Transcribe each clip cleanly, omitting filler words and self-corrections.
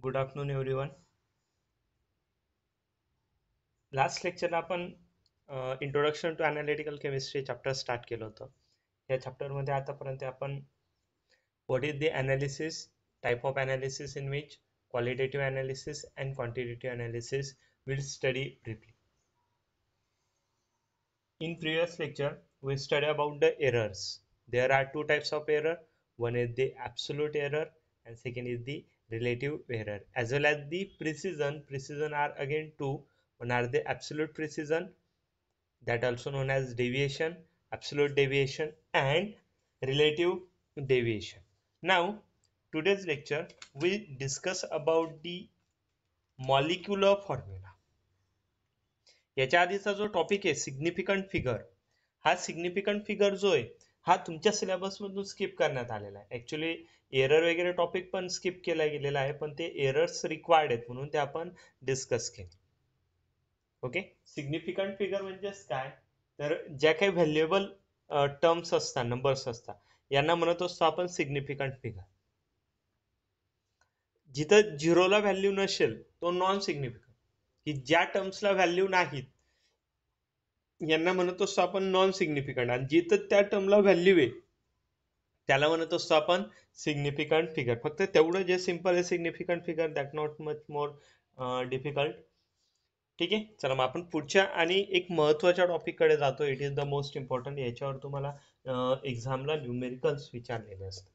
Good afternoon everyone. Last लेक्चरला आपण introduction to analytical chemistry chapter start केलं होतं. या चॅप्टरमध्ये आतापर्यंत आपण what is the analysis, type of analysis in which qualitative analysis and quantitative analysis will study briefly. In previous lecture we studied about the errors. There are two types of error. One is the absolute error and second is the relative error, as well as the precision are again two. One are the absolute precision, that also known as deviation, absolute deviation, and relative deviation. Now today's lecture we discuss about the molecular formula. याच्या आधीचा जो topic आहे significant figure, हा significant figure जो आहे हा तुमच्या syllabus मधून स्किप करण्यात आलेला आहे. ऍक्च्युली एरर वगैरे टॉपिक पण स्किप केला गेलेला आहे, पण ते एरर्स रिक्वायर्ड आहेत म्हणून ते आपण डिस्कस केले. ओके, सिग्निफिकंट फिगर म्हणजेच काय, तर ज्या काही व्हॅल्युएबल टर्म्स असतात, नंबर्स असतात, यांना म्हणत असतो आपण सिग्निफिकंट फिगर. जिथं झिरोला व्हॅल्यू नसेल तो नॉन सिग्निफिकंट, की ज्या टर्म्सला व्हॅल्यू नाहीत यांना म्हणत असतो आपण नॉन सिग्निफिकंट, आणि जिथं त्या टर्मला व्हॅल्यू आहे त्याला म्हणत असतो आपण सिग्निफिकंट फिगर. फक्त तेवढं जे सिंपल आहे significant figure, that not much more difficult. ठीक आहे, चला मग आपण पुढच्या आणि एक महत्वाच्या टॉपिक कडे जातो. It is the most important. याच्यावर तुम्हाला एक्झामला न्यूमेरिकल्स विचारलेले असतात.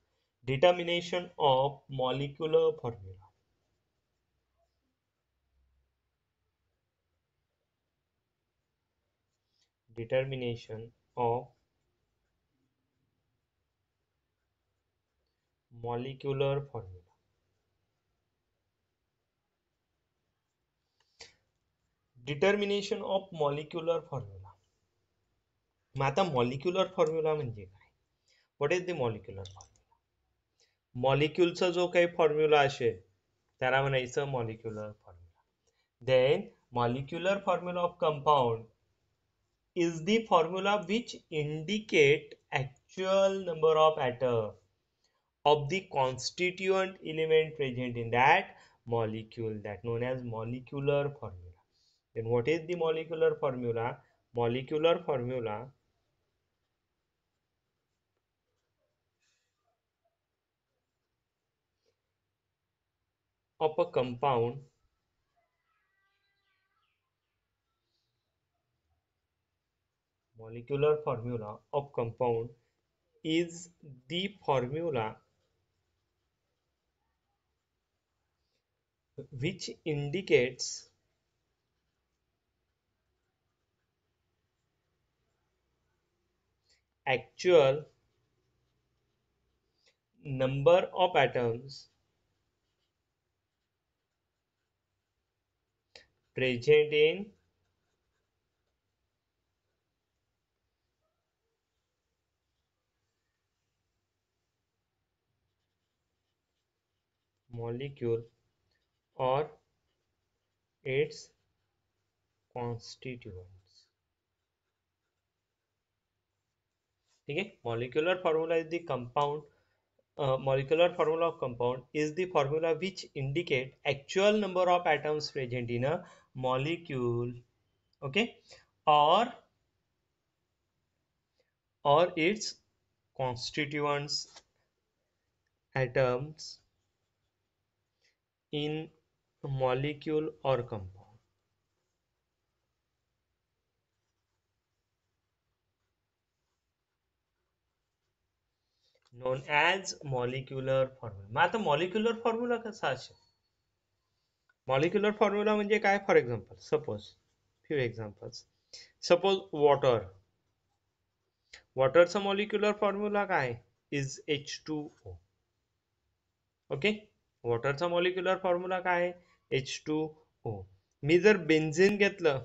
Determination of molecular formula. Determination of molecular formula. Determination of molecular formula. मग आता मॉलिक्युलर फॉर्म्युला म्हणजे काय, what is the molecular formula? मॉलिक्युलचा जो काही फॉर्म्युला असेल त्याला म्हणायचं molecular formula. Then molecular formula of compound is the formula which indicate actual number of atoms of the constituent element present in that molecule, that known as molecular formula. Then what is the molecular formula? Molecular formula of a compound molecular formula of compound is the formula which indicates actual number of atoms present in molecule or its constituents. ठीक है, molecular formula is the compound molecular formula of compound is the formula which indicate actual number of atoms present in a molecule, okay, or its constituents atoms in molecule or compound, known as molecular formula. मग आता molecular formula कसा असेल? molecular formula म्हणजे काय? For example, suppose few examples, suppose वॉटरचा molecular formula काय is H2O. Okay, वॉटरचा molecular formula काय आहे? H2O. मी जर बेन्झीन घेतलं,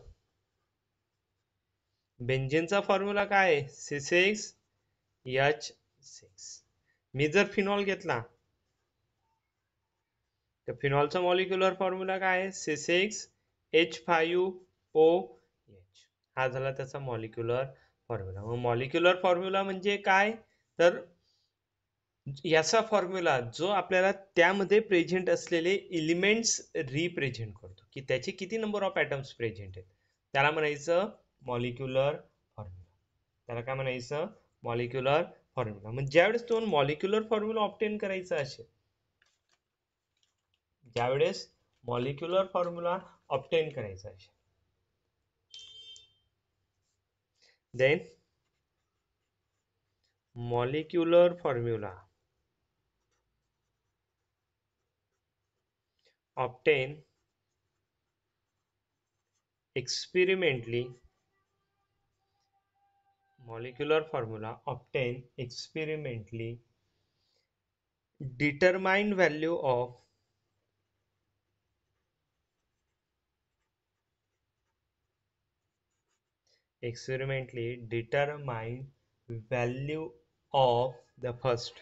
बेन्झीनचा फॉर्म्युला काय आहे? C6H6. मी जर फिनॉल घेतला तर फिनॉलचा मॉलिक्युलर फॉर्म्युला काय आहे? C6H5OH. हा झाला त्याचा मॉलिक्युलर फॉर्म्युला. मग मॉलिक्युलर फॉर्म्युला म्हणजे काय, तर याचा फॉर्म्युला जो आपल्याला त्यामध्ये प्रेझेंट असलेले एलिमेंट्स रिप्रेझेंट करतो की त्याचे किती नंबर ऑफ ॲटम्स प्रेझेंट आहेत, त्याला म्हणायचं मॉलिक्युलर फॉर्म्युला. त्याला काय म्हणायचं? Molecular formula. म्हणजे ज्यावेळेस तो मॉलिक्युलर फॉर्म्युला ऑब्टेन करायचा असेल, ज्यावेळेस मॉलिक्युलर फॉर्म्युला ऑब्टेन करायचा असेल, then molecular formula obtain experimentally molecular formula obtain experimentally determined value of experimentally determined value of the first,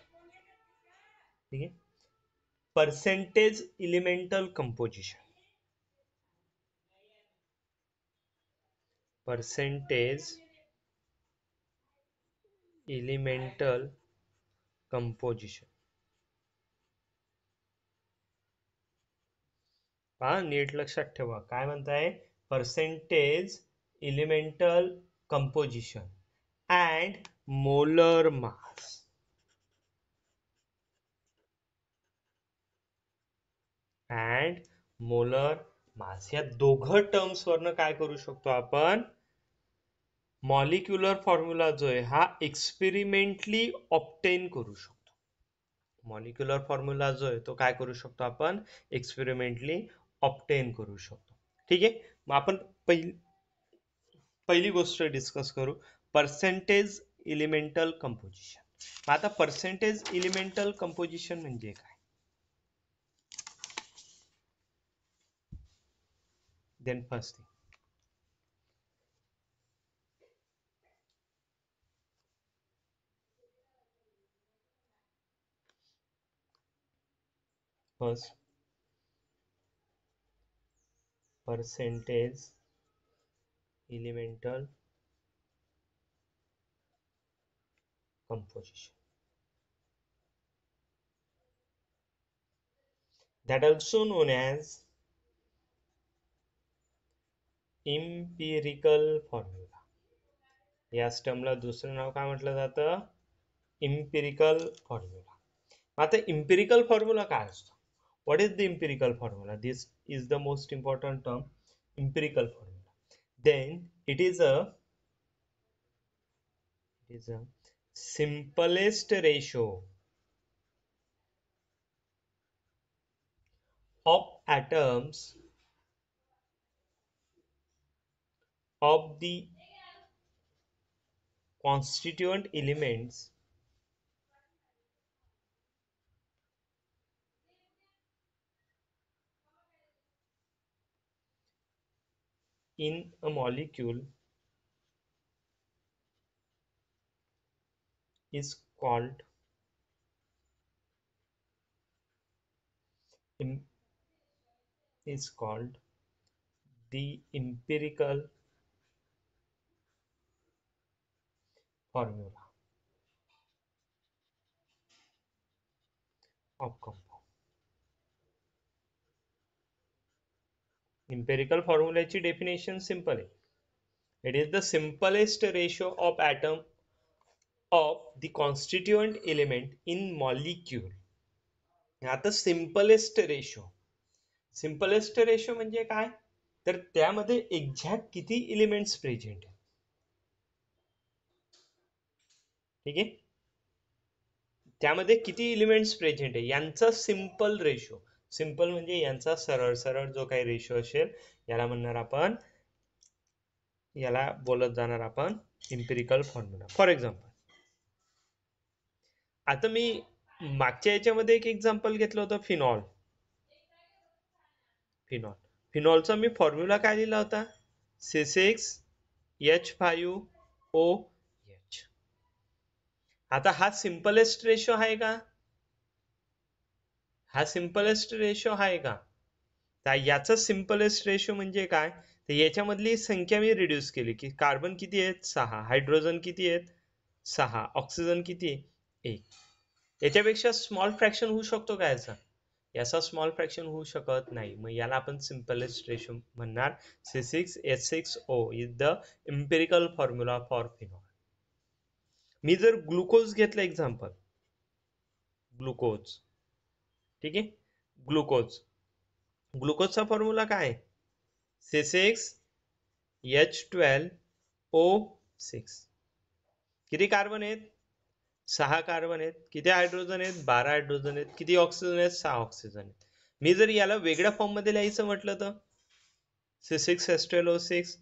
ठीक है, percentage elemental composition, percentage elemental composition. पहा नीट लक्षात ठेवा काय म्हणताय, percentage elemental composition and molar mass, and molar mass या दोघं terms वरनं काय करू शकतो आपण, मॉलिक्युलर फॉर्म्युला जो आहे हा एक्सपेरिमेंटली ऑब्टेन करू शकतो. मॉलिक्युलर फॉर्म्युला जो आहे तो काय करू शकतो आपण, एक्सपेरिमेंटली ऑब्टेन करू शकतो. ठीक आहे, मग आपण पहिली गोष्ट डिस्कस करू, पर्सेंटेज इलिमेंटल कंपोजिशन. आता पर्सेंटेज इलिमेंटल कंपोजिशन म्हणजे काय, then first thing, first percentage elemental composition, that also known as empirical formula. या टर्मला दुसरं नाव काय म्हटलं जातं, इम्पिरिकल फॉर्म्युला. आता इम्पिरिकल फॉर्म्युला काय असतो, what is the empirical formula, this is the most important term, empirical formula. Then it is a simplest ratio of atoms of the constituent elements in a molecule is called is called the empirical formula of compound. Empirical फॉर्म्युल्याची definition simple आहे, it is the simplest ratio of atom of the constituent element in molecule. आता simplest ratio, simplest ratio म्हणजे काय, तर त्यामध्ये exact किती elements present आहेत, ठीक आहे, त्यामध्ये किती एलिमेंट्स प्रेझेंट आहे यांचा सिंपल रेशो. सिंपल म्हणजे यांचा सरळ सरळ जो काही रेशो असेल याला म्हणणार आपण, याला बोलत जाणार आपण इम्पिरिकल फॉर्म्युला. फॉर एक्झाम्पल, आता मी मागच्या याच्यामध्ये एक एक्झाम्पल घेतलं होतं फिनॉल. फिनॉल फिनॉलचा मी फॉर्म्युला काय लिहिला होता, C6H5OH. आता हा सिंपलेस्ट रेशो आहे का, हा सिंपलेस्ट रेशो आहे का, तर याचा सिंपलेस्ट रेशो म्हणजे काय, तर याच्यामधली संख्या मी रिड्यूस केली की कार्बन किती आहेत 6, हायड्रोजन किती आहेत 6, ऑक्सिजन किती आहे 1. याच्यापेक्षा स्मॉल फ्रॅक्शन होऊ शकतो का याचा? याचा स्मॉल फ्रॅक्शन होऊ शकत नाही. मग याला आपण सिम्पलेस्ट रेशो म्हणणार. C6H6O is the empirical formula for phenol. मी जर ग्लुकोज घेतलं एक्झाम्पल, ग्लुकोज, ठीक आहे, ग्लुकोजचा फॉर्म्युला काय आहे? C6H12O6. किती कार्बन आहेत? 6 कार्बन आहेत. किती हायड्रोजन आहेत? 12 हायड्रोजन आहेत. किती ऑक्सिजन आहेत? 6 ऑक्सिजन आहेत. मी जर याला वेगळ्या फॉर्म मध्ये लिहायचं म्हटलं तर C6H12O6,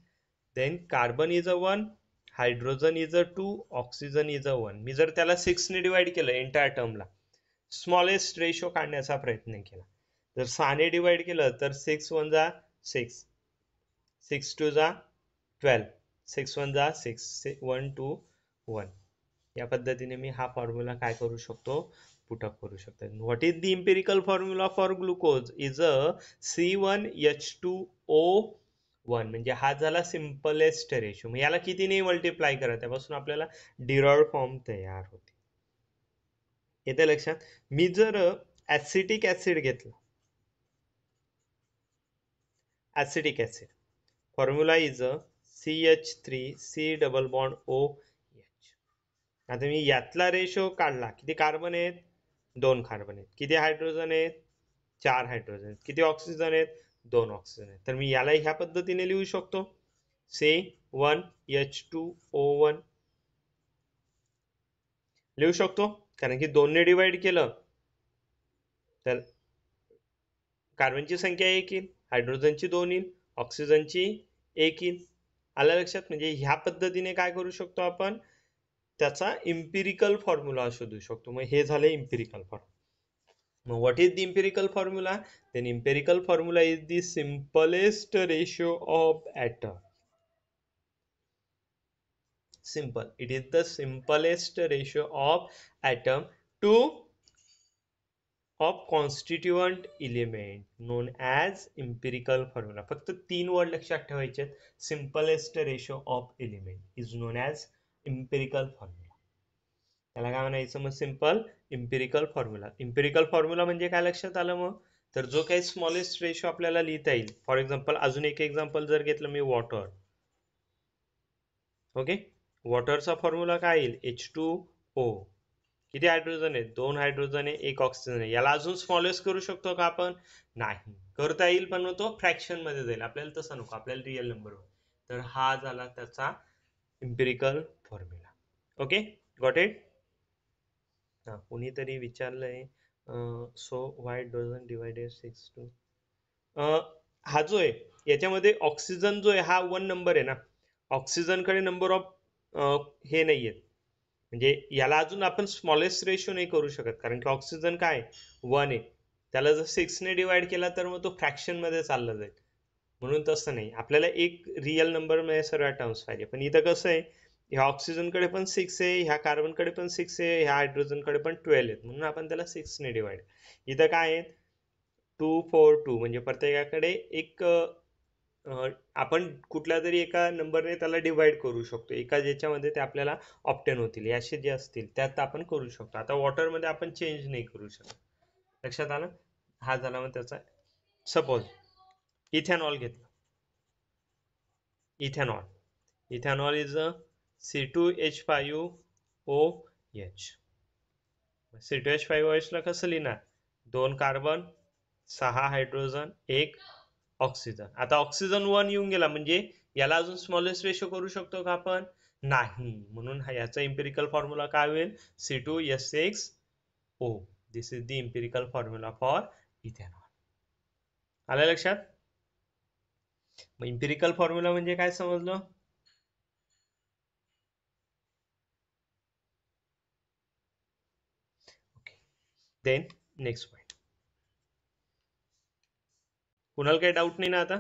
then carbon is a 1, hydrogen is a 2, oxygen is a 1. मी जर त्याला 6 ने डिवाइड केलं एंटायर टर्मला, स्मॉलेस्ट रेशो काढण्याचा प्रयत्न केला, जर 6 ने डिवाइड केलं तर 6 1 जा 6, 6 2 जा 12, 6 1 जा 6, 1 2 1. या पद्धतीने मी हा फॉर्म्युला काय करू शकतो? पुटअप करू शकतो. What is the empirical formula for glucose? Is a C1H2O1. म्हणजे हा झाला सिम्पलेस्ट रेशो. मग याला कितीने मल्टिप्लाय करा, त्यापासून आपल्याला डिरॉल्ड फॉर्म तयार होते. येते लक्षात? मी जर ऍसिटिक ऍसिड घेतलं, acetic acid formula is CH3C double bond OH. आता मी यातला रेशो काढला, किती कार्बन आहेत? 2 कार्बन आहेत. किती हायड्रोजन आहेत? 4 हायड्रोजन आहेत. किती ऑक्सिजन आहेत? 2 ऑक्सिजन आहेत. तर मी याला ह्या पद्धतीने लिहू शकतो, C1H2O1 लिहू शकतो, कारण की 2 ने डिवाइड केलं तर कार्बनची संख्या 1 येईल, हायड्रोजनची 2 येईल, ऑक्सिजनची 1 येईल. आलं लक्षात? म्हणजे ह्या पद्धतीने काय करू शकतो आपण? त्याचा इम्पिरिकल फॉर्म्युला शोधू शकतो. मग हे झालं इम्पिरिकल फॉर्म्युला. मग what is the empirical formula? Then empirical formula is the simplest ratio of atom. Simple. It is the simplest ratio of atom to of constituent element known as empirical formula. फक्त 3 word लक्षात ठेवायचे. Simplest ratio of element is known as empirical formula. त्याला काय म्हणायचं मग? Simple empirical formula. Empirical formula म्हणजे काय लक्षात आलं मग? तर जो काही स्मॉलेस्ट रेशो आपल्याला लिहिता येईल. फॉर एक्झाम्पल अजून एक एक्झाम्पल जर घेतलं मी, वॉटर. ओके, वॉटरचा फॉर्म्युला काय येईल? H2O. किती हायड्रोजन आहे? 2 हायड्रोजन आहे, 1 ऑक्सिजन आहे. याला अजून स्मॉलेस्ट करू शकतो का आपण? नाही करता येईल, पण तो फ्रॅक्शन मध्ये जाईल. आपल्याला तसं नको, आपल्याला रिअल नंबर हो. तर हा झाला त्याचा empirical formula. Okay, got it? हा, कोणीतरी विचारलंय, so why doesn't divided 6 two. हा जो आहे याच्यामध्ये ऑक्सिजन जो आहे हा 1 नंबर आहे ना. ऑक्सिजनकडे नंबर ऑफ हे नाही आहेत, म्हणजे याला अजून आपण स्मॉलेस्ट रेशो नाही करू शकत, कारण की ऑक्सिजन काय 1 आहे. त्याला जर 6 ने डिवाइड केला तर मग तो फ्रॅक्शन मध्ये चालला जाईल. म्हणून तसं नाही, आपल्याला एक रिअल नंबर मध्ये सर्व टर्म्स पाहिजे. पण इथं कसं आहे, ह्या ऑक्सिजनकडे पण 6 आहे, ह्या कार्बनकडे पण 6 आहे, ह्या हायड्रोजनकडे पण 12 आहेत, म्हणून आपण त्याला 6 ने डिवाइड. इथं काय आहे, 2 4 2, म्हणजे प्रत्येकाकडे एक आपण कुठल्या तरी एका नंबरने त्याला डिवाइड करू शकतो, एका ज्याच्यामध्ये ते आपल्याला ऑप्टेन होतील. असे जे असतील त्यात आपण करू शकतो. आता वॉटर मध्ये आपण चेंज नाही करू शकत. लक्षात आलं? हा झाला मग त्याचा. सपोज इथेनॉल घेतलं, ethanol, ethanol is C2H5OH. C2H5OH ला कसं लिहिणार? 2 कार्बन, 6 हायड्रोजन, 1 ऑक्सिजन. आता ऑक्सिजन 1 येऊन गेला, म्हणजे याला अजून स्मॉलेस्ट रेशो करू शकतो का आपण? नाही. म्हणून याचा इम्पिरिकल फॉर्म्युला काय होईल? C2H6O. This is the empirical formula for ethanol. आलं लक्षात? मग इम्पिरिकल फॉर्म्युला म्हणजे काय समजलं? Okay, then next point. कुणाला काही डाऊट नाही ना आता?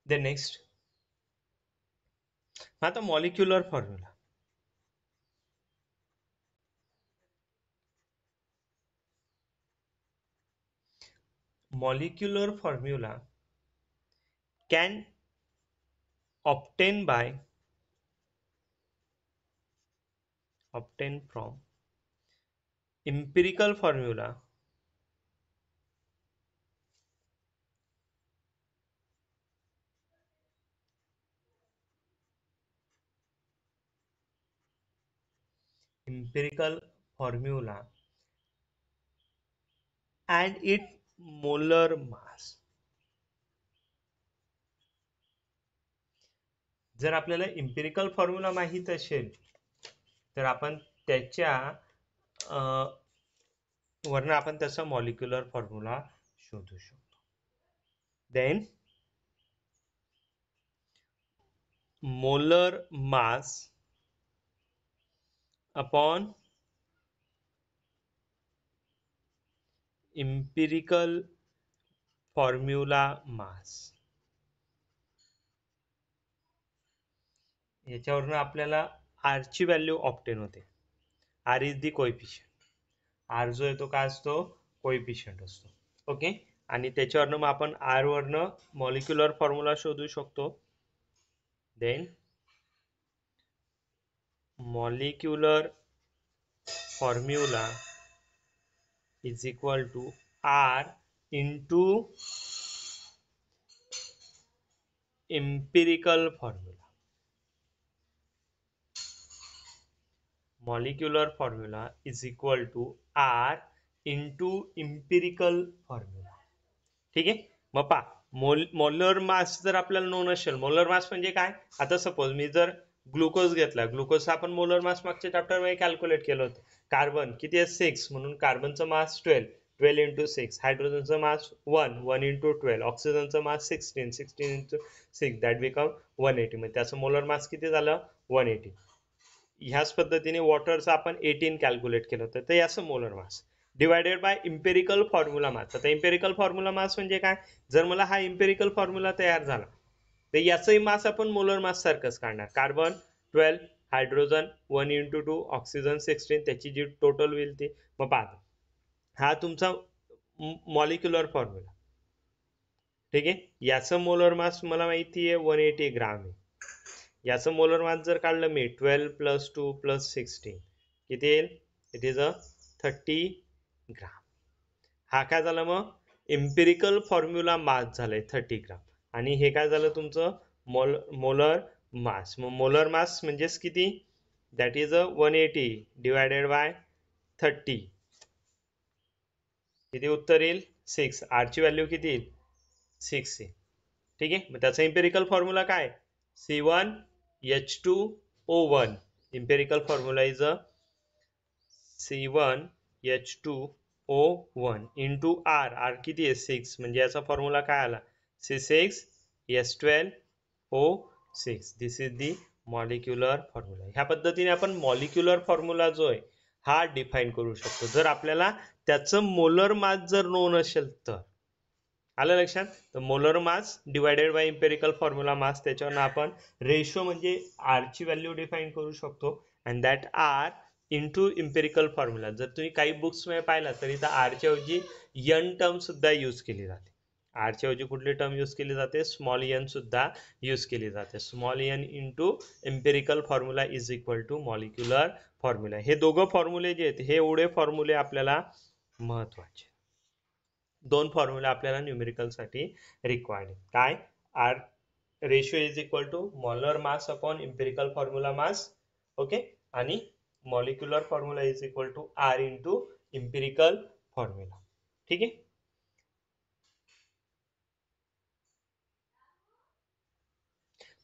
देन नेक्स्ट, आता molecular formula. Molecular formula can obtain from empirical formula and its molar mass. जर आपल्याला इम्पिरिकल फॉर्म्युला माहित असेल तर आपण त्याच्या वरनं आपण त्याचा मॉलिक्युलर फॉर्म्युला शोधू शकतो. Then molar mass upon empirical formula mass. याच्यावरनं आपल्याला आर ची व्हॅल्यू ऑब्टेन होते. R is the coefficient. R जो आहे तो काय असतो, कोएफिशियंट असतो. ओके, आणि त्याच्यावरनं मग आपण आर वरनं मॉलिक्युलर फॉर्म्युला शोधू शकतो. Then molecular formula is equal to R into empirical formula. Molecular formula is equal to R into empirical formula. ठीक आहे. मग पहा, मोलर मास जर आपल्याला नोन असेल, मोलर मास म्हणजे काय, आता सपोज मी जर ग्लुकोज घेतला, ग्लुकोजचा आपण मोलर मास मागच्या चॅप्टर मध्ये कॅल्क्युलेट केलं होतं. कार्बन किती आहे 6, म्हणून कार्बनचं मास 12 इंटू 6. हायड्रोजनचं मास 1 इंटू 12. ऑक्सिजनचं मास 16 इंटू 6 दॅट बिकम 180. म्हणजे त्याचं मोलर मास किती झालं 180. ह्याच पद्धतीने वॉटरचं आपण 18 कॅल्क्युलेट केलं होतं, तर याचं molar mass divided by empirical formula मास. आता इम्पेरिकल फॉर्म्युला मास म्हणजे काय, जर मला हा इम्पेरिकल फॉर्म्युला तयार झाला तर याचंही मास आपण मोलर मास सारखंच काढणार. कार्बन 12, हायड्रोजन 1 इंटू 2, ऑक्सिजन 16, त्याची जी टोटल होईल ती. मग पाहता हा तुमचा मॉलिक्युलर फॉर्म्युला. ठीक आहे. याचं मोलर मास मला माहिती आहे 180 ग्राम आहे. याचं मोलर मास जर काढलं मी 12 + 2 + 16 किती येईल, इट इज अ 30 ग्राम. हा काय झाला मग इम्पिरिकल फॉर्म्युला मास झालाय 30 ग्राम. आणि हे काय झालं तुमचं मोलर मास. मग मोलर मास म्हणजेच किती, that is a 180 divided by 30. किती उत्तर येईल 6. आर ची व्हॅल्यू किती येईल 6 आहे. ठीक आहे. मग त्याचा इम्पेरिकल फॉर्म्युला काय, C1H2O1. Empirical formula is a C1H2O1 into R. R किती आहे 6, म्हणजे याचा फॉर्म्युला काय आला C6H12O6. This is the molecular formula. ह्या पद्धतीने आपण मॉलिक्युलर फॉर्म्युला जो आहे हा डिफाईन करू शकतो, जर आपल्याला त्याचं मोलर मास जर नोन असेल तर. आलं लक्षात. तर molar mass divided by empirical formula मास, त्याच्यावर आपण रेशो म्हणजे आर ची व्हॅल्यू डिफाईन करू शकतो. And that R into empirical formula. जर तुम्ही काही बुक्स मध्ये पाहिला तर इथं आरच्या ऐवजी एन टर्म सुद्धा यूज केली जाते. आरच्या ऐवजी कुठली टर्म यूज केली जाते, स्मॉल एन सुद्धा यूज केली जाते. Small N into empirical formula is equal to molecular formula. हे दोघं फॉर्म्युले जे आहेत, हे एवढे फॉर्म्युले आपल्याला महत्वाचे. दोन फॉर्म्युला आपल्याला न्यूमेरिकल साठी रिक्वायर्ड. काय, R ratio is equal to molar mass upon empirical formula mass. Okay, आणि molecular formula is equal to R into empirical formula. ठीक आहे.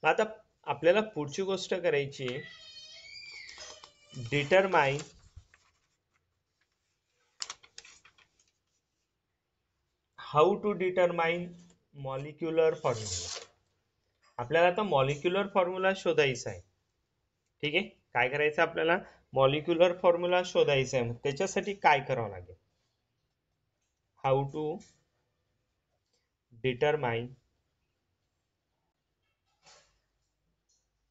आता आपल्याला पुढची गोष्ट करायची, determine how to determine molecular formula. आपल्याला आता मॉलिक्युलर फॉर्म्युला शोधायचा आहे. ठीक आहे. काय करायचं आपल्याला, मॉलिक्युलर फॉर्म्युला शोधायचा आहे. त्याच्यासाठी काय करावं लागेल, how to determine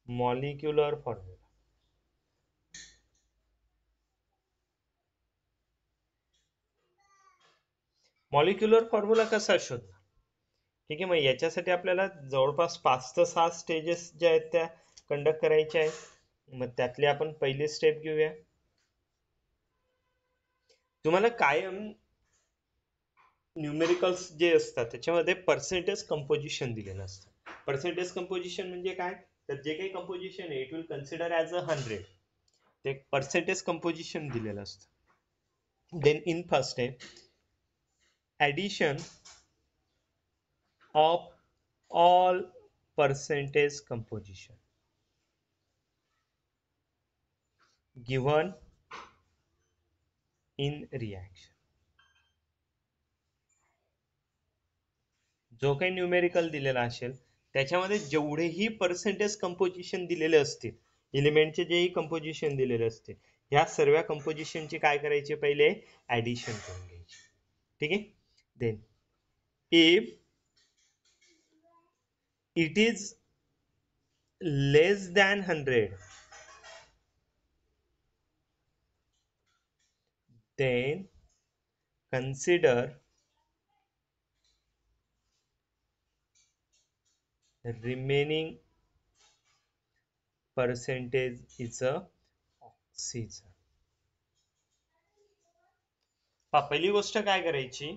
molecular formula. Molecular formula कसा शोधणार. ठीक आहे. मग याच्यासाठी आपल्याला जवळपास 5 ते 6 स्टेजेस ज्या आहेत त्या कंडक्ट करायच्या आहेत. मग त्यातली आपण पहिली स्टेप घेऊया. तुम्हाला कायम न्यूमेरिकल्स जे असतात त्याच्यामध्ये पर्सेंटेज कंपोजिशन दिलेलं असतं. पर्सेंटेज कंपोजिशन म्हणजे काय, तर जे काही कंपोजिशन आहे it will consider as a 100, ते पर्सेंटेज कंपोजिशन दिलेलं असतं. Then in first step addition of all percentage composition given in reaction. जो काही न्यूमेरिकल दिलेला असेल त्याच्यामध्ये जेवढेही पर्सेंटेज कंपोजिशन दिलेले असतील, एलिमेंटचे जेही कंपोजिशन दिलेले असतील, ह्या सर्व कंपोजिशनची काय करायचे, पहिले ऍडिशन करून घ्यायची. ठीक आहे. Then if it is less than 100 then consider remaining percentage is a oxygen. पहिली गोष्ट काय करायची,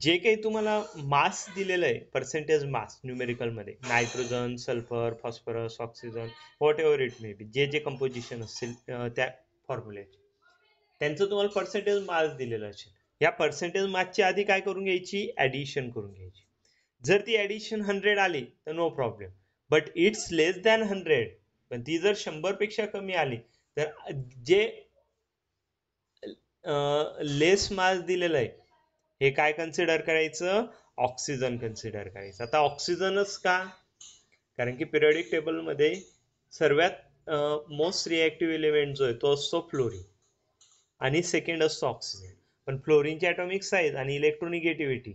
जे काही तुम्हाला मास दिलेलं आहे, पर्सेंटेज मास न्यूमेरिकल मध्ये, nitrogen, sulphur, phosphorus, oxygen, what ever it may be, जे जे कंपोजिशन असेल त्या फॉर्म्युल्याचे, त्यांचं तुम्हाला पर्सेंटेज मास दिलेलं असेल. या पर्सेंटेज मासची आधी काय करून घ्यायची, ऍडिशन करून घ्यायची. जर ती ऍडिशन 100 आली तर no problem, but it's less than 100, पण ती जर 100 पेक्षा कमी आली तर जे लेस मास दिलेलं आहे हे काय कन्सिडर करायचं, ऑक्सिजन कन्सिडर करायचं. आता ऑक्सिजनच का, कारण की पिरियडिक टेबलमध्ये सर्वात मोस्ट रिएक्टिव्ह एलिमेंट जो आहे तो असतो फ्लोरीन आणि सेकंड असतो ऑक्सिजन. पण फ्लोरीनची ॲटॉमिक साईज आणि इलेक्ट्रोनिगेटिव्हिटी,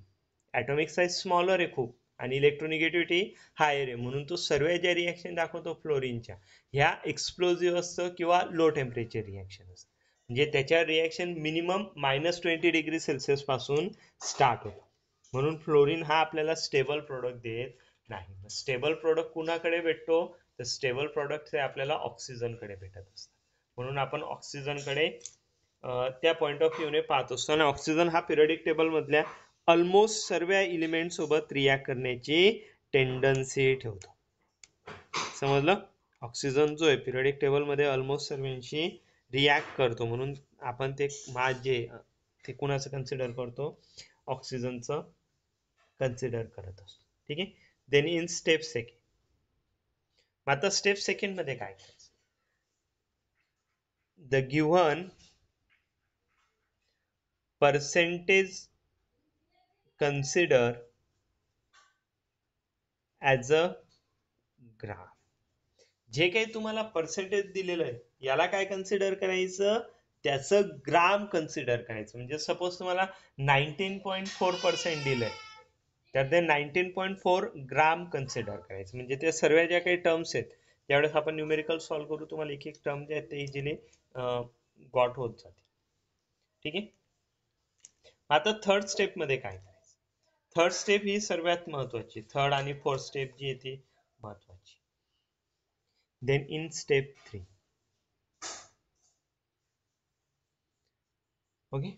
ॲटॉमिक साईज स्मॉलर आहे खूप आणि इलेक्ट्रोनिगेटिव्हिटी हायर आहे, म्हणून तो सर्व ज्या रिॲक्शन दाखवतो फ्लोरीनच्या ह्या एक्सप्लोजिव्ह असतं किंवा लो टेम्परेचर रिॲक्शन असतं. म्हणजे त्याच्या रिॲक्शन मिनिमम -20°C पासून स्टार्ट होतं. म्हणून फ्लोरीन हा आपल्याला स्टेबल प्रोडक्ट देत नाही. स्टेबल प्रोडक्ट कुणाकडे भेटतो, तर स्टेबल प्रोडक्ट हे आपल्याला ऑक्सिजनकडे भेटत असतात. म्हणून आपण ऑक्सिजनकडे त्या पॉइंट ऑफ व्ह्यूने पाहत असतो. आणि ऑक्सिजन हा पिरियडिक टेबल मधल्या ऑलमोस्ट सर्व एलिमेंट सोबत रिॲक्ट करण्याची टेंडन्सी ठेवतो. समजलं. ऑक्सिजन जो आहे पिरियडिक टेबल मध्ये ऑलमोस्ट सर्वांशी रिॲक्ट करतो, म्हणून आपण ते मास जे ते कुणाचं कन्सिडर करतो, ऑक्सिजनचं कन्सिडर करत असतो. ठीक आहे. देन इन स्टेप सेकंड, आता स्टेप सेकंड मध्ये काय करायचं, the given percentage consider as a ग्राम. जे काही तुम्हाला पर्सेंटेज दिलेलं आहे याला काय कन्सिडर करायचं, त्याचं ग्राम कन्सिडर करायचं. म्हणजे सपोज तुम्हाला 19.4% दिलंय तर ते 19.4 ग्राम कन्सिडर करायचं. म्हणजे ते सर्व ज्या काही टर्म्स आहेत त्यावेळेस आपण न्यूमेरिकल सॉल्व्ह करू, तुम्हाला एक एक टर्म जे आहेत ते इझिली गॉट होत जाते. ठीक आहे. आता थर्ड स्टेप मध्ये काय करायचं, थर्ड स्टेप ही सर्वात महत्वाची, थर्ड आणि फोर्थ स्टेप जी आहे ती महत्वाची. Then in step 3, okay,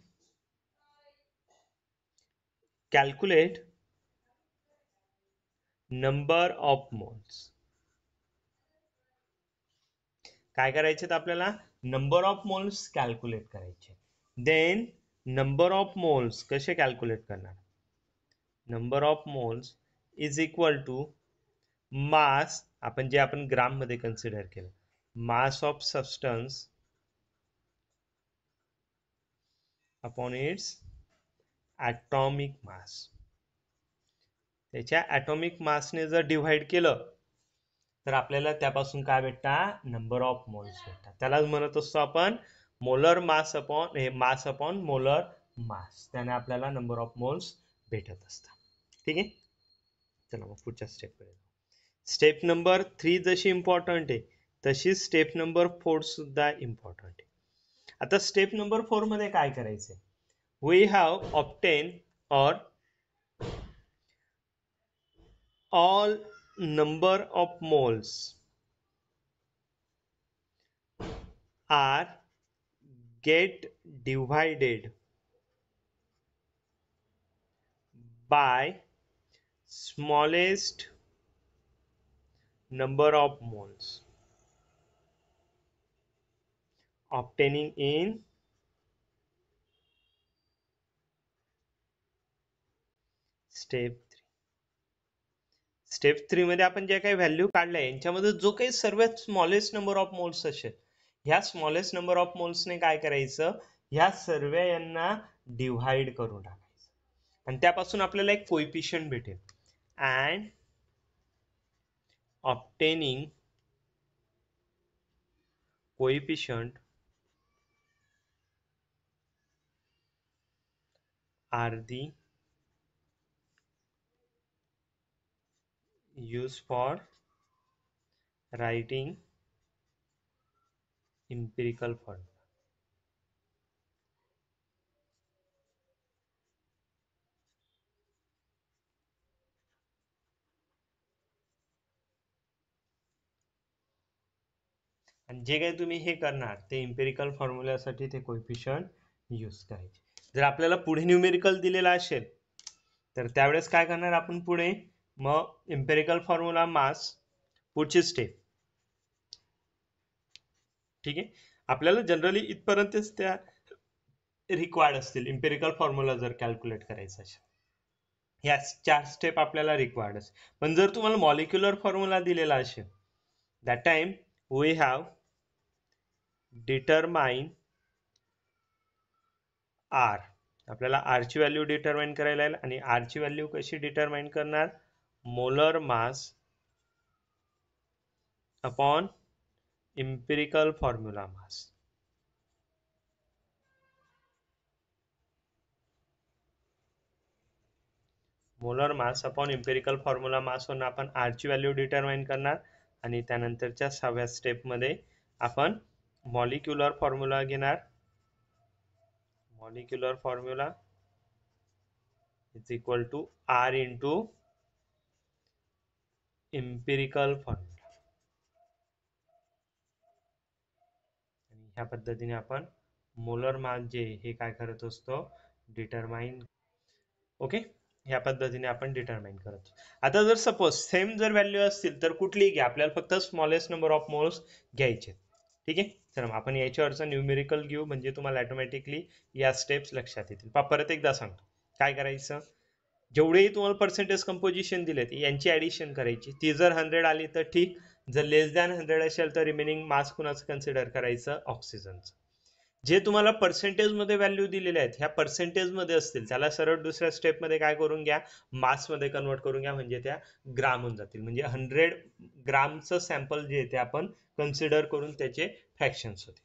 calculate number of moles. काय करायचे आपल्याला, नंबर ऑफ मोल्स कॅल्क्युलेट करायचे. देन नंबर ऑफ मोल्स कसे कॅल्क्युलेट करणार, number of moles is equal to mass, आपण जे आपण ग्राम मध्ये कन्सिडर केलं, mass of substance upon its atomic mass. त्याच्या ॲटॉमिक मासने जर डिव्हाइड केलं तर आपल्याला त्यापासून काय भेटतात, नंबर ऑफ मोल्स भेटतात. त्यालाच म्हणत असतो आपण molar mass upon mass upon molar mass, त्याने आपल्याला नंबर ऑफ मोल्स भेटत असतात. ठीक आहे. चला मग पुढच्या स्टेप कडे. स्टेप नंबर 3 जशी इम्पॉर्टंट आहे तशी स्टेप नंबर 4 सुद्धा इम्पॉर्टंट आहे. आता स्टेप नंबर 4 मध्ये काय करायचंय, वी हॅव ऑब्टेन और all number of moles are get divided by smallest number of moles, obtaining in step 3. Step 3 मध्ये आपण जे काही व्हॅल्यू काढल्या यांच्यामध्ये जो काही सर्वात स्मॉलेस्ट नंबर ऑफ मोल्स असेल, ह्या स्मॉलेस्ट नंबर ऑफ मोल्सने काय करायचं, ह्या सर्व यांना डिव्हाइड करून टाकायचं आणि त्यापासून आपल्याला एक कोएफिशियंट भेटेल. And obtaining coefficient are the used for writing empirical formula. आणि जे काही तुम्ही हे करणार ते इम्पेरिकल फॉर्म्युल्यासाठी ते कोएफिशियंट यूज करायचे. जर आपल्याला पुढे न्यूमेरिकल दिलेला असेल तर त्यावेळेस काय करणार आपण पुढे, मग इम्पेरिकल फॉर्म्युला मास पुढची स्टेप. ठीक आहे, आपल्याला जनरली इथपर्यंतच त्या रिक्वायर्ड असतील इम्पेरिकल फॉर्म्युला जर कॅल्क्युलेट करायचा असेल. ह्या 4 स्टेप आपल्याला रिक्वायर्ड असतील. पण जर तुम्हाला मॉलिक्युलर फॉर्म्युला दिलेला असेल, that time we have determine R. आपल्याला R ची व्हॅल्यू डिटरमाइन करायला लागेल आणि R ची व्हॅल्यू कशी डिटरमाइन करणार, molar mass upon empirical formula mass. Molar mass upon empirical formula मास वरून आपण R ची व्हॅल्यू डिटरमाइन करणार आणि त्यानंतरच्या 6व्या स्टेप मध्ये आपण मॉलिक्युलर फॉर्म्युला घेणार. Molecular formula is equal to R into empirical formula. आणि ह्या पद्धतीने आपण मोलर मास जे हे काय करत असतो डिटरमाइन. ओके, ह्या पद्धतीने आपण डिटरमाइन करतो. आता जर सपोज सेम जर व्हॅल्यू असतील तर कुठलीही घ्या, आपल्याला फक्त स्मॉलेस्ट नंबर ऑफ मोल्स घ्यायचे. ठीक आहे, चला आपण याच्यावरचा न्यूमेरिकल घेऊ म्हणजे तुम्हाला ऑटोमॅटिकली या स्टेप्स लक्षात येतील. परत एकदा सांगतो काय करायचं. जेवढेही तुम्हाला पर्सेंटेज कंपोजिशन दिलेत यांची ऍडिशन करायची. ती जर 100 आली तर ठीक, जर लेस दॅन 100 असेल तर रिमेनिंग मास कुणाचं कन्सिडर करायचं, ऑक्सिजनचं. जे तुम्हाला पर्सेंटेज मध्ये व्हॅल्यू दिलेले आहेत ह्या पर्सेंटेज मध्ये असतील त्याला सरळ दुसऱ्या स्टेप मध्ये काय करून घ्या, मास मध्ये कन्वर्ट करून घ्या, म्हणजे त्या ग्राम होऊन जातील. म्हणजे 100 ग्रामचं सॅम्पल जे आहे ते आपण कन्सिडर करून त्याचे फ्रॅक्शन्स होते.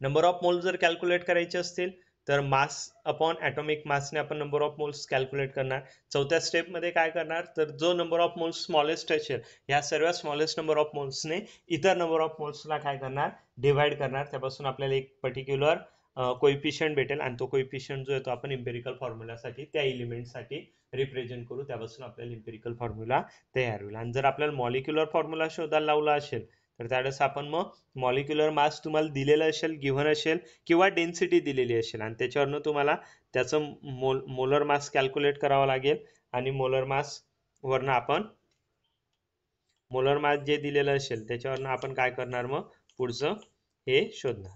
नंबर ऑफ मोल्स जर कॅल्क्युलेट करायचे असतील तर मास अपॉन ॲटॉमिक मासने आपण नंबर ऑफ मोल्स कॅल्क्युलेट करणार. 4थ्या स्टेप मध्ये काय करणार, तर जो नंबर ऑफ मोल्स स्मॉलेस्ट असेल या सर्व स्मॉलेस्ट नंबर ऑफ मोल्सने इतर नंबर ऑफ मोल्सला काय करणार, डिवाइड करणार. त्यापासून आपल्याला एक पर्टिक्युलर कोएफिशियंट भेटेल आणि तो कोएफिशियंट जो आहे तो आपण इम्पेरिकल फॉर्म्युलासाठी त्या एलिमेंटसाठी रिप्रेझेंट करू. त्यापासून आपल्याला इम्पेरिकल फॉर्म्युला तयार होईल. आणि जर आपल्याला मॉलिक्युलर फॉर्म्युला शोधायला लावला असेल तर त्यावेळेस आपण मग मॉलिक्युलर मास तुम्हाला दिलेलं असेल, गिव्हन असेल किंवा डेन्सिटी दिलेली असेल आणि त्याच्यावरनं तुम्हाला त्याचं मोलर मास कॅल्क्युलेट करावा लागेल आणि मोलर मास वरनं आपण मोलर मास जे दिलेलं असेल त्याच्यावरनं आपण काय करणार, मग पुढचं हे शोधणार.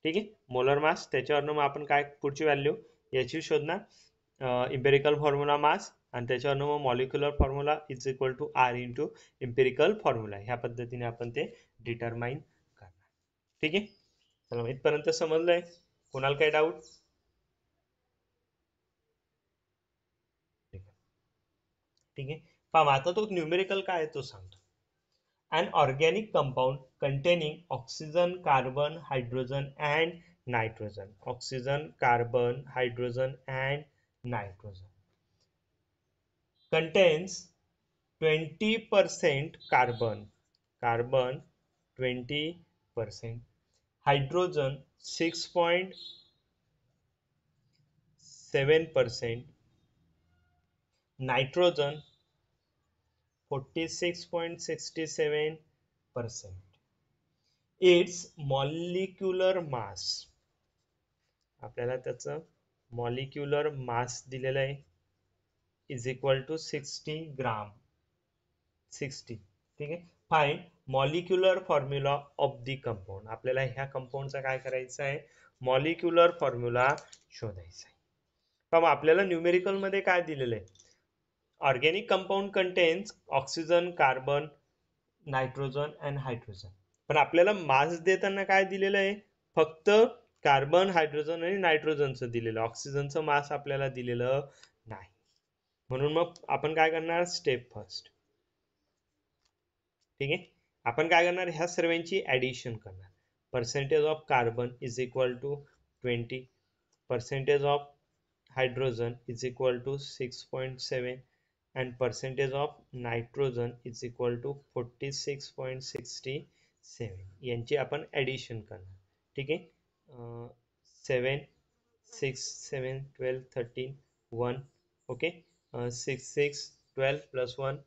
ठीक आहे, मोलर मास त्याच्यावरनं मग आपण काय पुढची व्हॅल्यू याची शोधणार, इम्पेरिकल फॉर्म्युला मास आणि त्याच्यावरनं मग molecular formula is equal to R into empirical formula. ह्या पद्धतीने आपण ते डिटरमाइन करणार. ठीक आहे, चला इथपर्यंत समजलंय, कोणाला काही डाऊट? ठीक आहे, पहा आता तो न्यूमेरिकल काय आहे तो सांगतो. An organic compound containing oxygen, carbon, hydrogen and nitrogen. Oxygen, carbon, hydrogen and nitrogen contains 20% carbon, 20%, hydrogen 6.7%, nitrogen 46.67%. It's molecular mass, आपल्याला त्याचं मॉलिक्युलर मास दिलेलं आहे इज इक्वल टू 60 ग्राम 60. ठीक आहे. Find molecular formula of the compound, आपल्याला ह्या कंपाऊंडचा काय करायचं आहे, मॉलिक्युलर फॉर्म्युला शोधायचा आहे. तर आपल्याला न्यूमेरिकल मध्ये काय दिलेलं आहे, organic compound contains oxygen carbon nitrogen and hydrogen, पण आपल्याला मास देताना काय दिलेलं आहे, फक्त कार्बन हायड्रोजन आणि नायट्रोजनचं दिलेलं, ऑक्सिजनचं मास आपल्याला दिलेलं नाही. म्हणून मग आपण काय करणार, स्टेप फर्स्ट. ठीक आहे, आपण काय करणार, ह्या सर्वांची ऍडिशन करणार. Percentage of carbon is equal to 20, percentage of hydrogen is equal to 6.7 and percentage of nitrogen is equal to 46.67. यांची आपण ऍडिशन करणार. ठीक आहे, 7 6 7 12 13 1, okay, 6 6 12 plus 1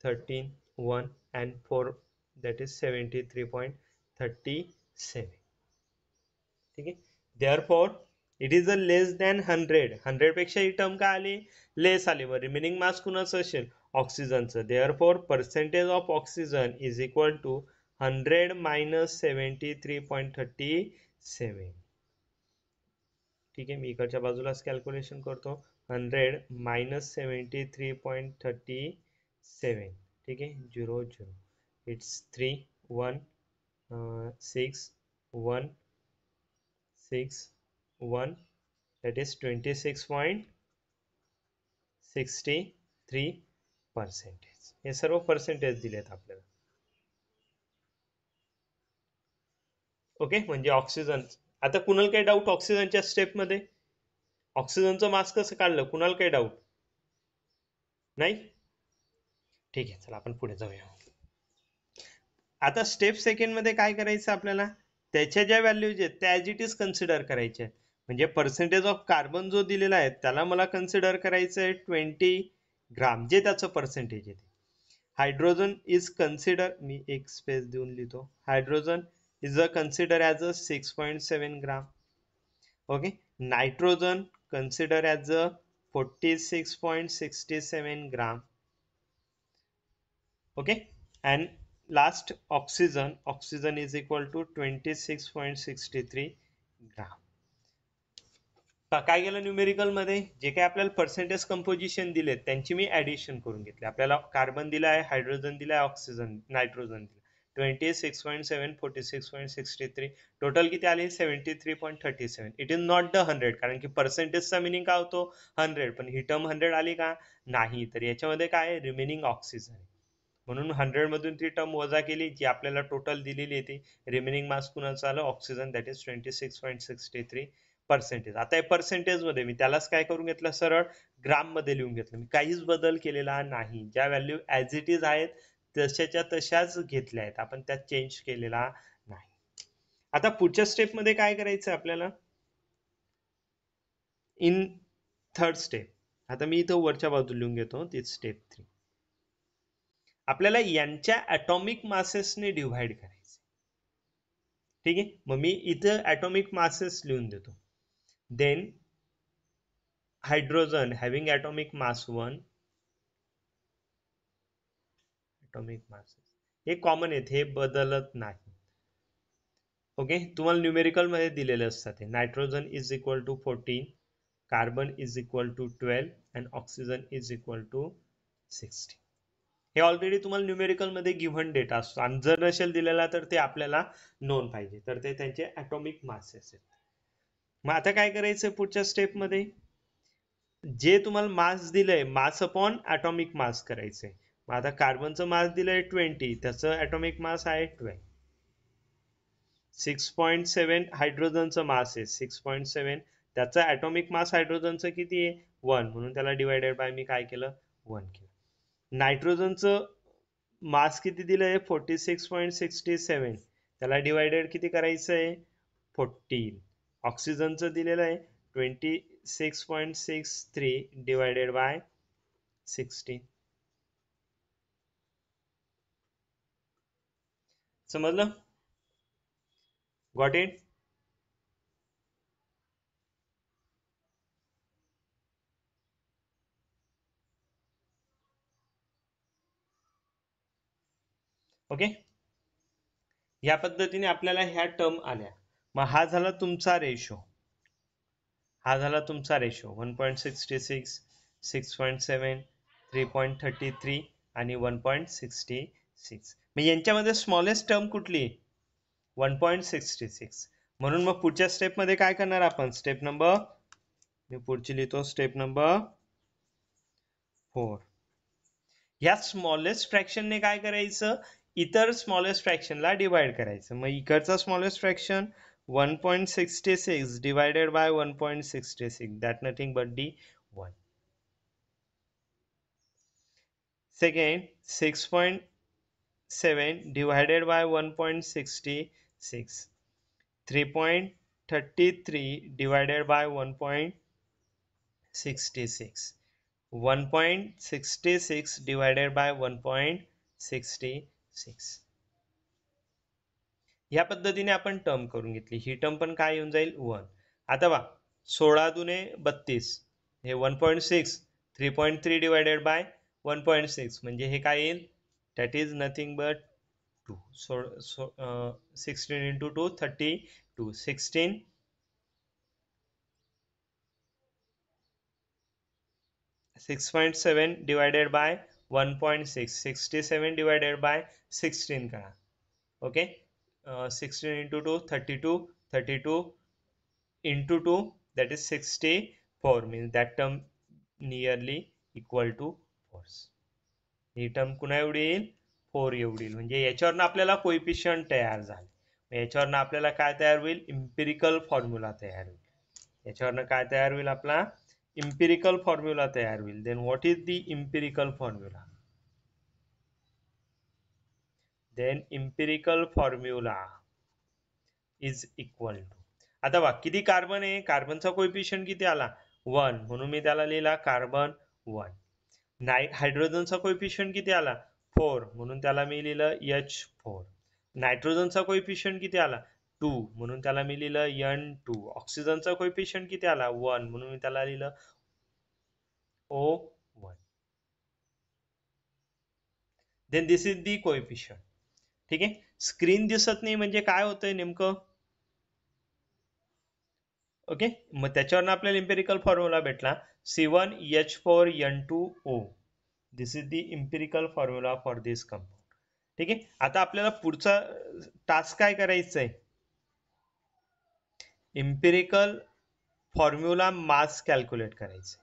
13 1 and 4, that is 73.37. ठीक आहे, therefore it is a less than 100 पेक्षा ही term काय आली, लेस आली. व रिमेनिंग मास कुणाचं असेल, ऑक्सिजनचं. Therefore percentage of oxygen is equal to 100 minus 73.37. ठीक आहे, मी इकडच्या बाजूलाच कॅल्क्युलेशन करतो. 100 मायनस 73.37. ठीक आहे, 0 0, इट्स 3 1 6 1 6 1, that is 26.63%. हे सर्व पर्सेंटेज दिलेत आपल्याला. ओके, म्हणजे ऑक्सिजन. आता कुणाला काही डाऊट ऑक्सिजनच्या स्टेप मध्ये, ऑक्सिजनचं मास कसं काढलं, कुणाला काही डाऊट नाही? ठीक आहे, चला आपण पुढे जाऊया. आता स्टेप सेकंड मध्ये काय करायचं आपल्याला, त्याच्या ज्या व्हॅल्यूज आहेत त्या ॲज इट इज कन्सिडर करायच्या आहेत. म्हणजे पर्सेंटेज ऑफ कार्बन जो दिलेला आहे त्याला मला कन्सिडर करायचं आहे 20 ग्राम, जे त्याचं पर्सेंटेज आहे. हायड्रोजन इज कन्सिडर, मी एक स्पेस देऊन लिहितो, hydrogen is consider as a 6.7 gram. Okay, nitrogen consider as a 46.67 gram. Okay, and last oxygen, oxygen is equal to 26.63 gram. काय केलं न्यूमेरिकल मध्ये, जे काही आपल्याला पर्सेंटेज कंपोजिशन दिले त्यांची मी ऍडिशन करून घेतली. आपल्याला कार्बन दिला आहे, हायड्रोजन दिला आहे, ऑक्सिजन नायट्रोजन दिला, 26.7 46.63, टोटल किती आले, 73.37. इट इज नॉट द 100, कारण की पर्सेंटेजचा मिनिंग काय होतो, 100, पण ही टर्म 100 आली का, नाही. तर याच्यामध्ये काय, रिमेनिंग ऑक्सिजन, म्हणून 100 मधून ती टर्म वजा केली, जी आपल्याला टोटल दिलेली आहे. रिमेनिंग मास कुणाचं आलं, ऑक्सिजन, दॅट इज 26.63%. आता हे पर्सेंटेज मध्ये मी त्यालाच काय करून घेतलं, सरळ ग्राम मध्ये लिहून घेतलं. मी काहीच बदल केलेला नाही, ज्या व्हॅल्यू ऍज इट इज आहेत तशाच्या तशाच घेतल्या आहेत, आपण त्यात चेंज केलेला नाही. आता पुढच्या स्टेप मध्ये काय करायचं आपल्याला, इन थर्ड स्टेप, आता मी इथं वरच्या बाजूला लिहून घेतो, तीच स्टेप 3. आपल्याला यांच्या ॲटॉमिक मासेसने डिव्हाइड करायचे. ठीक आहे, मग मी इथं ॲटॉमिक मासेस लिहून देतो. Then hydrogen having atomic mass 1, atomic masses हे कॉमन आहेत, हे बदलत नाही. ओके, तुम्हाला न्यूमेरिकल मध्ये दिलेले असतात. Nitrogen is equal to 14, carbon is equal to 12 and oxygen is equal to 60. हे ऑलरेडी तुम्हाला न्यूमेरिकल मध्ये गिव्हन डेटा असतो, आणि जर नसेल दिलेला तर ते आपल्याला नोन पाहिजे, तर ते त्यांचे ॲटॉमिक मासेस आहेत. मग आता काय करायचं पुढच्या स्टेप मध्ये, जे तुम्हाला मास दिलंय, मास अपॉन ॲटॉमिक मास करायचंय. मग आता कार्बनचं मास दिलंय 20, त्याचं ॲटॉमिक मास आहे 12. 6.7 हायड्रोजनचं मास आहे 6.7, त्याचं ॲटॉमिक मास हायड्रोजनचं किती आहे 1, म्हणून त्याला डिवायडेड बाय मी काय केलं 1 केलं. नायट्रोजनचं मास किती दिलंय 46.67, त्याला डिवायडेड किती करायचं आहे 14. ऑक्सिजनचं दिलेलं आहे 26.63 डिवायडेड बाय 16. समजलं? Got it? ओके, या पद्धतीने आपल्याला ह्या टर्म आल्या. मग हा झाला तुमचा रेशो, हा झाला तुमचा रेशो 1.66, 6.7, 3.33 आणि 1.66. मग यांच्यामध्ये स्मॉलेस्ट टर्म कुठली? 1.66. म्हणून मग पुढच्या स्टेपमध्ये काय करणार आपण? स्टेप नंबर, मी पुढची लिहितो, स्टेप नंबर 4. या स्मॉलेस्ट फ्रॅक्शनने काय करायचं? इतर स्मॉलेस्ट फ्रॅक्शनला डिवाइड करायचं. मग इकडचा smallest fraction 1.66 divided by 1.66, that nothing but the 1. Second, 6.7 divided by 1.66, 3.33 divided by 1.66, 1.66 divided by 1.66. ह्या पद्धतीने आपण टर्म करून घेतली. ही टर्म पण काय येऊन जाईल? 1. आता बघा, 16 दुने 32, हे 1.6, 3.3 डिवायडेड बाय 1.6 म्हणजे हे काय येईल? That is nothing but 2. 16 into 2 32, 16 6.7 divided by 1.6, 67 divided by 16 करा. Okay, 16 into 2 32, 32 into 2, that is 64, means that term nearly equal to 4. He term कुणा एवढी येईल? 4 एवढी येईल. म्हणजे याच्यावरनं आपल्याला कोइफिशियंट तयार झाले. याच्यावरनं आपल्याला काय तयार होईल? इम्पिरिकल फॉर्म्युला तयार होईल. याच्यावरनं काय तयार होईल? आपला इम्पिरिकल फॉर्म्युला तयार होईल. Then what is the empirical formula? Then empirical formula is equal to, आता बघा किती कार्बन आहे? कार्बनचा कोएफिशियंट किती आला? 1, म्हणून मी त्याला लिहिला कार्बन 1. हायड्रोजनचा कोएफिशियंट किती आला? 4, म्हणून त्याला मी लिहिलं H4. नायट्रोजनचा कोएफिशियंट किती आला? 2, म्हणून त्याला मी लिहिलं N2. ऑक्सिजनचा कोएफिशियंट किती आला? 1, म्हणून मी त्याला लिहिलं O1. Then this is the coefficient. ठीक आहे, स्क्रीन दिसत नाही म्हणजे काय होतंय नेमकं? ओके, मग त्याच्यावरनं आपल्याला इम्पेरिकल फॉर्म्युला भेटला C1H4N2O. This is the empirical formula for this compound. ठीक आहे, आता आपल्याला पुढचा टास्क काय करायचं आहे? इम्पेरिकल फॉर्म्युला मास कॅल्क्युलेट करायचं.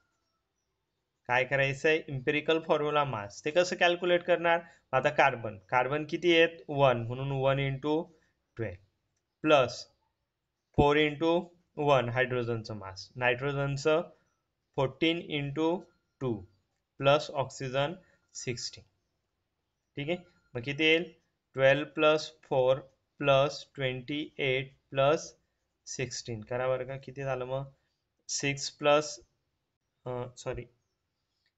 काय करायचं आहे? इम्पेरिकल फॉर्म्युला मास. ते कसं कॅल्क्युलेट करणार? आता कार्बन, कार्बन किती आहेत? 1, म्हणून 1 into 12 प्लस 4 into 1 हायड्रोजनचं मास, नायट्रोजनचं 14 into 2 प्लस ऑक्सिजन 16. ठीक आहे, मग किती येईल? 12 प्लस 4 प्लस 28 प्लस 16 करा बरं का, किती झालं मग? 6 plus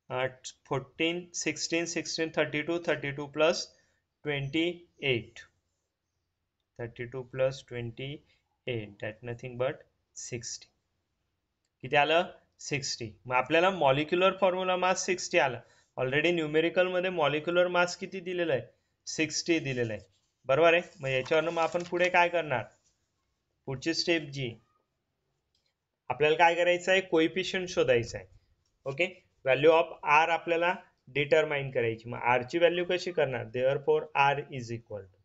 14 16 16 32 32 plus 28, 32 plus 28, that nothing but 60. किती आलं? 60. मग आपल्याला मॉलिक्युलर फॉर्म्युला मास 60 आला. ऑलरेडी न्यूमेरिकल मध्ये मॉलिक्युलर मास किती दिलेला आहे? 60 दिलेला आहे. बरोबर आहे. मग याच्यावरनं मग आपण पुढे काय करणार? पुढची स्टेप जी आपल्याला काय करायचं आहे? कोइफिशियंट शोधायचं आहे. ओके, व्हॅल्यू ऑफ आर आपल्याला डिटरमाइन करायची. मग आर ची व्हॅल्यू कशी करणार? Therefore R is equal to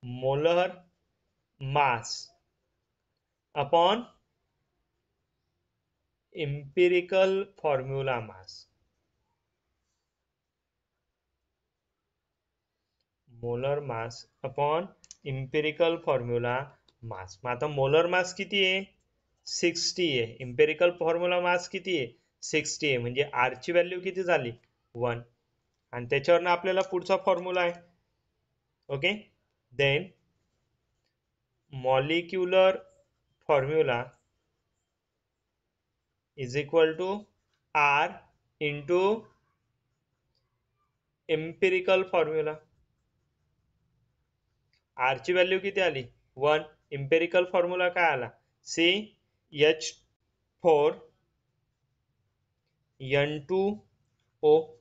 molar mass upon empirical formula mass. Molar mass upon empirical formula mass. मग आता मोलर मास किती आहे? 60 आहे. इम्पेरिकल फॉर्म्युला मास किती आहे? 60 आहे. म्हणजे आर ची व्हॅल्यू किती झाली? 1. आणि त्याच्यावरनं आपल्याला पुढचा फॉर्म्युला आहे. Okay, then molecular formula is equal to R into empirical formula. R ची व्हॅल्यू किती आली? 1. इम्पेरिकल फॉर्म्युला काय आला, CH4N2O.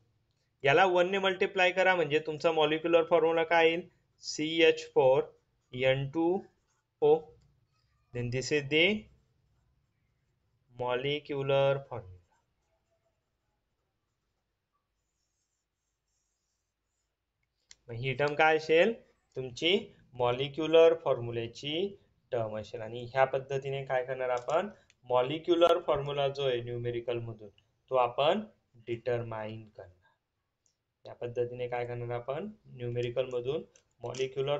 याला 1 ने मल्टिप्लाय करा म्हणजे तुमचा मॉलिक्युलर फॉर्म्युला काय येईल, CH4N2O. then this is the molecular formula. He term काय असेल, तुमची मॉलिक्युलर फॉर्म्युल्याची टर्म असेल. आणि ह्या पद्धतीने काय करणार आपण, मॉलिक्युलर फॉर्म्युला जो आहे न्यूमेरिकल मधून तो आपण डिटरमाइन करणार. या पद्धतीने काय करणार आपण न्यूमेरिकल मधून मॉलिक्युलर